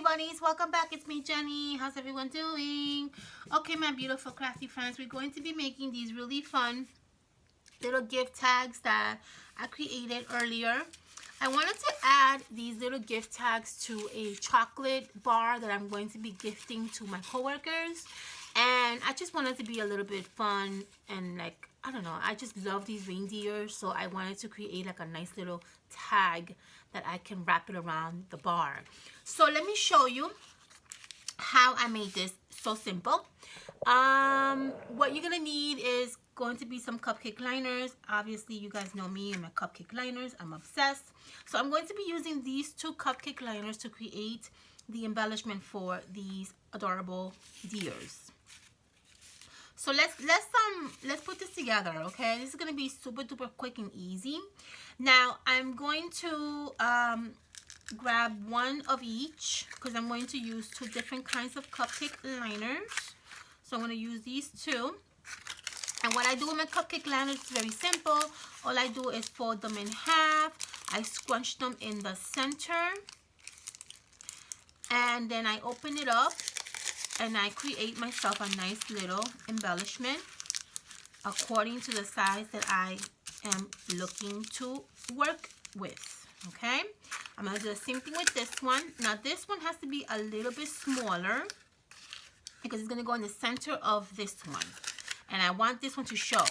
bunnies, welcome back. It's me, Jenny. How's everyone doing? Okay, my beautiful crafty friends, we're going to be making these really fun little gift tags that I created earlier. I wanted to add these little gift tags to a chocolate bar that I'm going to be gifting to my coworkers, and I just wanted to be a little bit fun and like, I don't know, I just love these reindeers, so I wanted to create like a nice little tag that I can wrap it around the bar. So let me show you how I made this. So simple. What you're gonna need is going to be some cupcake liners. Obviously you guys know me and my cupcake liners, I'm obsessed. So I'm going to be using these two cupcake liners to create the embellishment for these adorable deers. So let's put this together, okay? This is gonna be super duper quick and easy. Now I'm going to grab one of each because I'm going to use two different kinds of cupcake liners. So I'm going to use these two. And what I do with my cupcake liners is very simple. All I do is fold them in half. I scrunch them in the center. And then I open it up and I create myself a nice little embellishment according to the size that I am looking to work with. Okay, I'm going to do the same thing with this one. Now this one has to be a little bit smaller because it's going to go in the center of this one. And I want this one to show.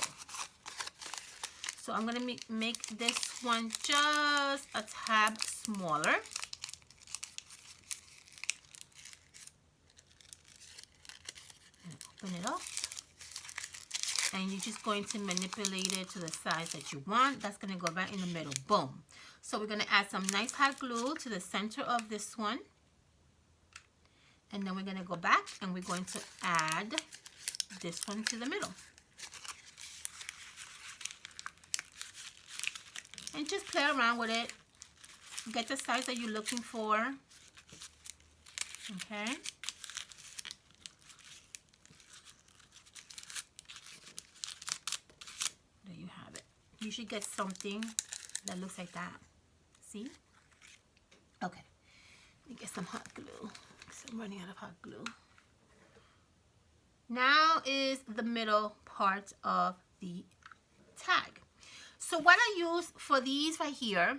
So I'm going to make this one just a tad smaller. And open it up. And you're just going to manipulate it to the size that you want. That's going to go right in the middle. Boom. So we're going to add some nice hot glue to the center of this one. And then we're going to go back and we're going to add this one to the middle. And just play around with it. Get the size that you're looking for. Okay. There you have it. You should get something that looks like that. See? Okay. Let me get some hot glue because I'm running out of hot glue. Now is the middle part of the tag. So what I use for these right here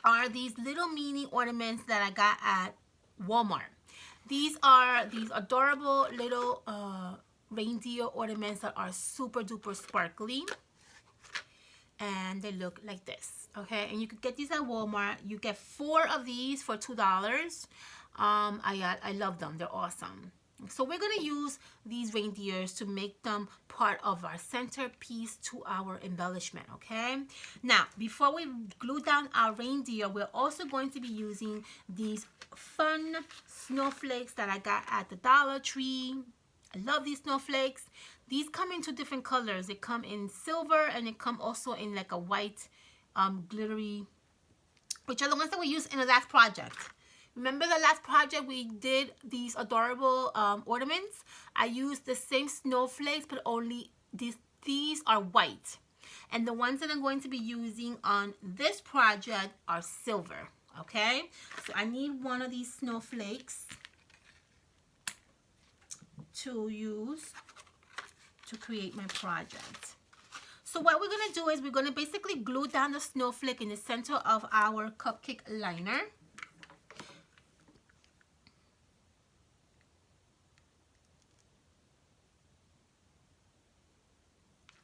are these little mini ornaments that I got at Walmart. These are these adorable little reindeer ornaments that are super duper sparkly. And they look like this, okay? And you could get these at Walmart. You get 4 of these for $2. I love them. They're awesome. So we're going to use these reindeers to make them part of our centerpiece to our embellishment, okay? Now, before we glue down our reindeer, we're also going to be using these fun snowflakes that I got at the Dollar Tree. I love these snowflakes. These come in 2 different colors. They come in silver and they come also in like a white glittery, which are the ones that we used in the last project. Remember the last project we did these adorable ornaments? I used the same snowflakes, but only these are white. And the ones that I'm going to be using on this project are silver, okay? So I need one of these snowflakes to use to create my project. So what we're going to do is we're going to basically glue down the snowflake in the center of our cupcake liner.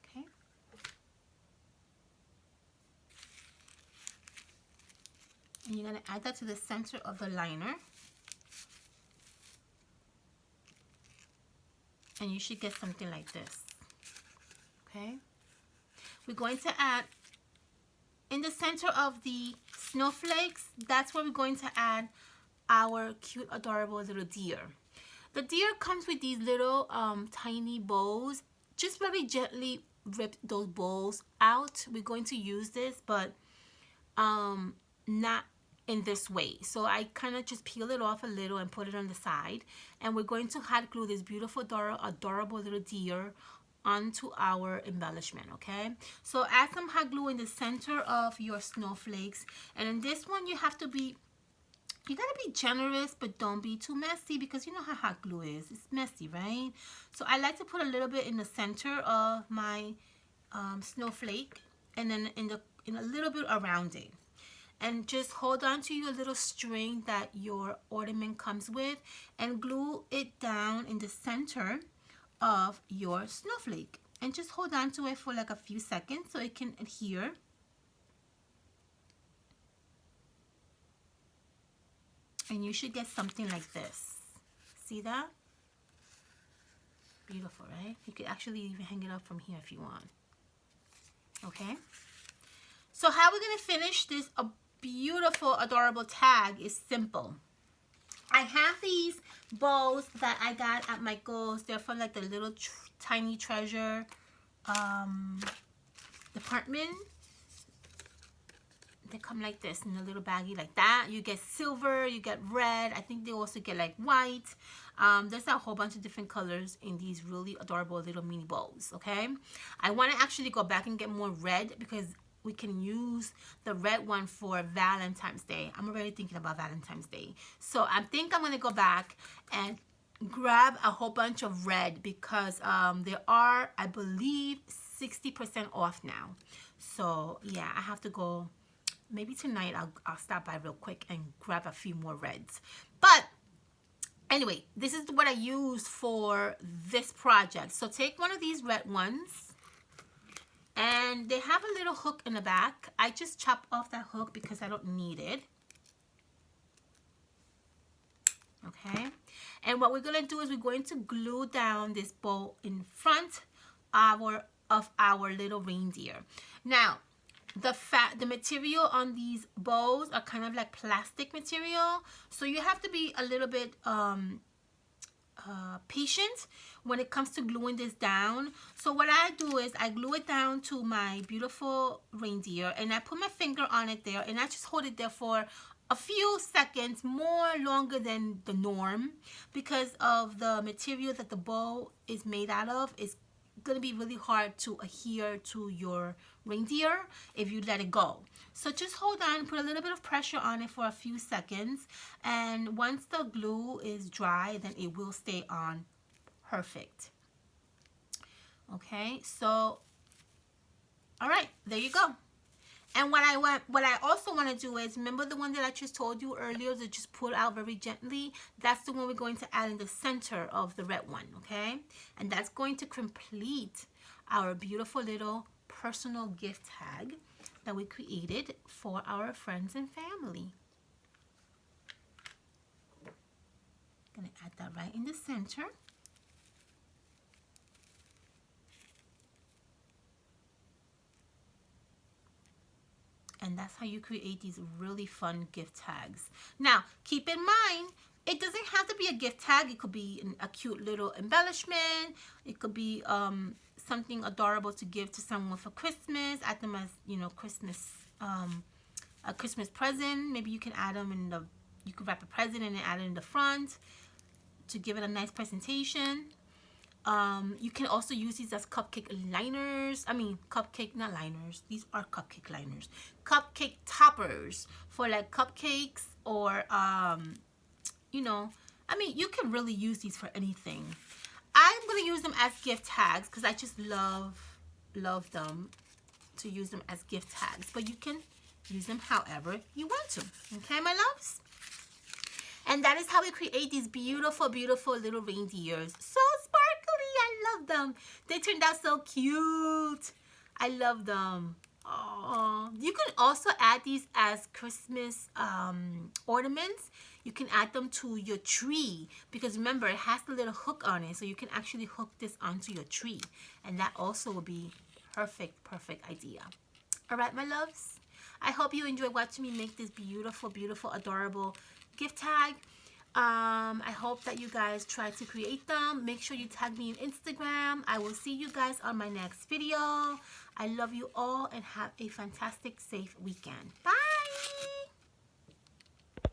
Okay. And you're going to add that to the center of the liner. And you should get something like this. Okay. We're going to add in the center of the snowflakes. That's where we're going to add our cute, adorable little deer. The deer comes with these little tiny bows. Just very gently rip those bows out. We're going to use this, but not in this way. So I kind of just peel it off a little and put it on the side, and we're going to hot glue this beautiful adorable little deer onto our embellishment. Okay, so add some hot glue in the center of your snowflakes, and in this one you have to be you gotta be generous, but don't be too messy, because you know how hot glue is. It's messy, right? So I like to put a little bit in the center of my snowflake, and then in a little bit around it. And just hold on to your little string that your ornament comes with and glue it down in the center of your snowflake. And just hold on to it for like a few seconds so it can adhere. And you should get something like this. See that? Beautiful, right? You could actually even hang it up from here if you want. Okay? So how we're going to finish this beautiful, adorable tag is simple. I have these bows that I got at Michael's. They're from like the little tiny treasure department. They come like this in a little baggie like that. You get silver, you get red. I think they also get like white. There's a whole bunch of different colors in these really adorable little mini bows, okay? I want to actually go back and get more red because we can use the red one for Valentine's Day. I'm already thinking about Valentine's Day. So I think I'm going to go back and grab a whole bunch of red because there are, I believe, 60% off now. So yeah, I have to go. Maybe tonight I'll stop by real quick and grab a few more reds. But anyway, this is what I used for this project. So take one of these red ones, and they have a little hook in the back. I just chopped off that hook because I don't need it. Okay, and what we're going to do is we're going to glue down this bow in front of our little reindeer. Now, the material on these bows are kind of like plastic material, so you have to be a little bit patient when it comes to gluing this down. So what I do is I glue it down to my beautiful reindeer, and I put my finger on it there, and I just hold it there for a few seconds, longer than the norm, because of the material that the bow is made out of. It's going to be really hard to adhere to your reindeer if you let it go. So just hold on, put a little bit of pressure on it for a few seconds, and once the glue is dry, then it will stay on perfect. Okay, so all right, there you go. And what I also want to do is, remember the one that I just told you earlier to just pull out very gently? That's the one we're going to add in the center of the red one, okay? And that's going to complete our beautiful little personal gift tag that we created for our friends and family. Gonna add that right in the center. And that's how you create these really fun gift tags. Now, keep in mind, it doesn't have to be a gift tag. It could be a cute little embellishment. It could be something adorable to give to someone for Christmas. Add them as, you know, a Christmas present. Maybe you can add them in the, you could wrap a present and then add it in the front to give it a nice presentation. You can also use these as cupcake liners. I mean, cupcake, not liners. These are cupcake liners. Cupcake toppers for like cupcakes or, you know, I mean, you can really use these for anything. I'm going to use them as gift tags because I just love them to use them as gift tags. But you can use them however you want to. Okay, my loves? And that is how we create these beautiful, beautiful little reindeers. So sparkly. I love them. They turned out so cute. I love them. Oh, you can also add these as Christmas ornaments. You can add them to your tree because remember, it has the little hook on it. So you can actually hook this onto your tree. And that also will be perfect, perfect idea. All right, my loves. I hope you enjoyed watching me make this beautiful, beautiful, adorable gift tag. I hope that you guys try to create them. Make sure you tag me on Instagram. I will see you guys on my next video. I love you all and have a fantastic, safe weekend. Bye.